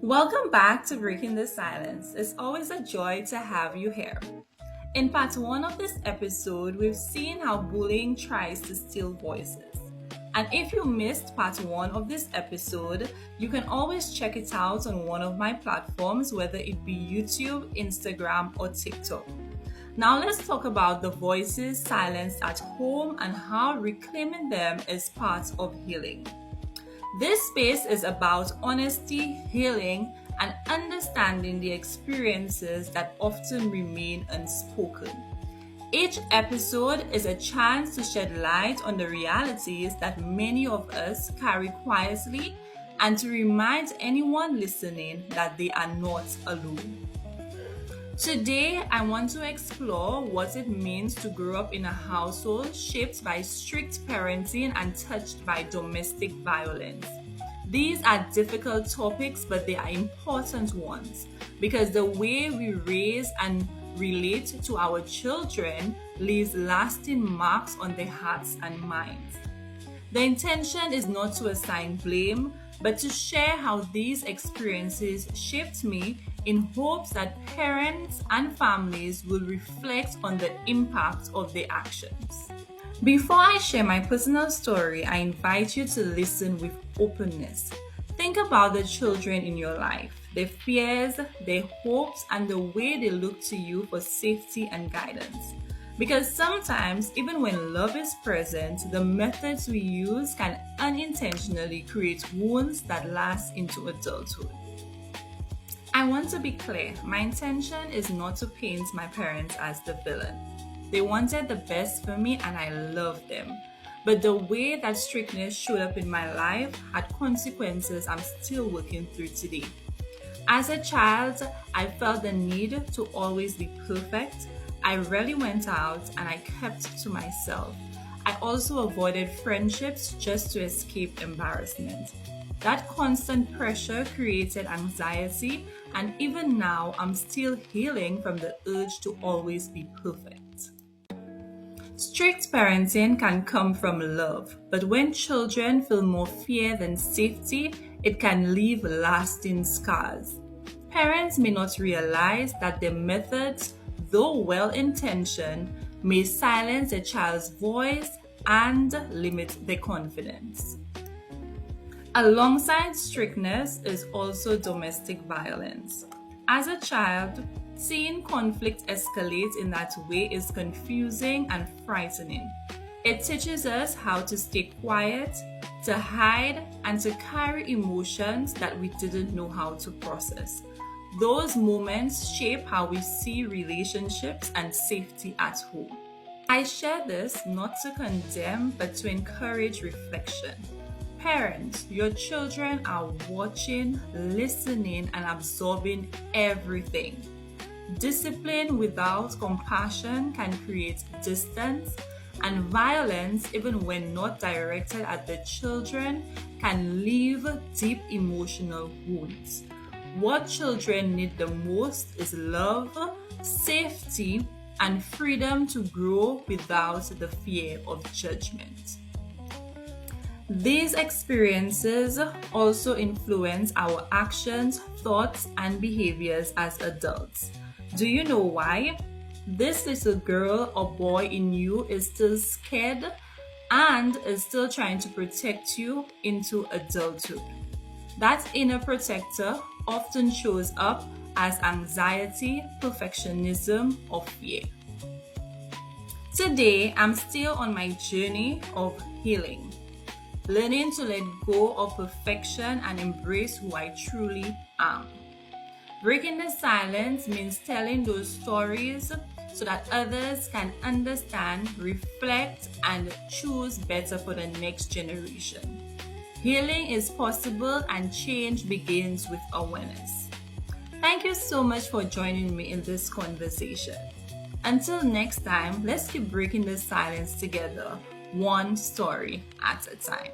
Welcome back to Breaking the Silence. It's always a joy to have you here. In part one of this episode, we've seen how bullying tries to steal voices. And if you missed part one of this episode, you can always check it out on one of my platforms, whether it be YouTube, Instagram, or TikTok. Now let's talk about the voices silenced at home and how reclaiming them is part of healing. This space is about honesty, healing, and understanding the experiences that often remain unspoken. Each episode is a chance to shed light on the realities that many of us carry quietly and to remind anyone listening that they are not alone. Today, I want to explore what it means to grow up in a household shaped by strict parenting and touched by domestic violence. These are difficult topics, but they are important ones because the way we raise and relate to our children leaves lasting marks on their hearts and minds. The intention is not to assign blame, but to share how these experiences shaped me in hopes that parents and families will reflect on the impact of their actions. Before I share my personal story, I invite you to listen with openness. Think about the children in your life, their fears, their hopes, and the way they look to you for safety and guidance. Because sometimes, even when love is present, the methods we use can unintentionally create wounds that last into adulthood. I want to be clear, my intention is not to paint my parents as the villain. They wanted the best for me and I loved them. But the way that strictness showed up in my life had consequences I'm still working through today. As a child, I felt the need to always be perfect. I rarely went out and I kept to myself. I also avoided friendships just to escape embarrassment. That constant pressure created anxiety, and even now, I'm still healing from the urge to always be perfect. Strict parenting can come from love, but when children feel more fear than safety, it can leave lasting scars. Parents may not realize that their methods, though well-intentioned, may silence a child's voice and limit their confidence. Alongside strictness is also domestic violence. As a child, seeing conflict escalate in that way is confusing and frightening. It teaches us how to stay quiet, to hide, and to carry emotions that we didn't know how to process. Those moments shape how we see relationships and safety at home. I share this not to condemn, but to encourage reflection. Parents, your children are watching, listening, and absorbing everything. Discipline without compassion can create distance, and violence, even when not directed at the children, can leave deep emotional wounds. What children need the most is love, safety, and freedom to grow without the fear of judgment. These experiences also influence our actions, thoughts, and behaviors as adults. Do you know why? This little girl or boy in you is still scared and is still trying to protect you into adulthood. That inner protector often shows up as anxiety, perfectionism, or fear. Today, I'm still on my journey of healing. Learning to let go of perfection and embrace who I truly am. Breaking the silence means telling those stories so that others can understand, reflect, and choose better for the next generation. Healing is possible and change begins with awareness. Thank you so much for joining me in this conversation. Until next time, let's keep breaking the silence together, one story at a time.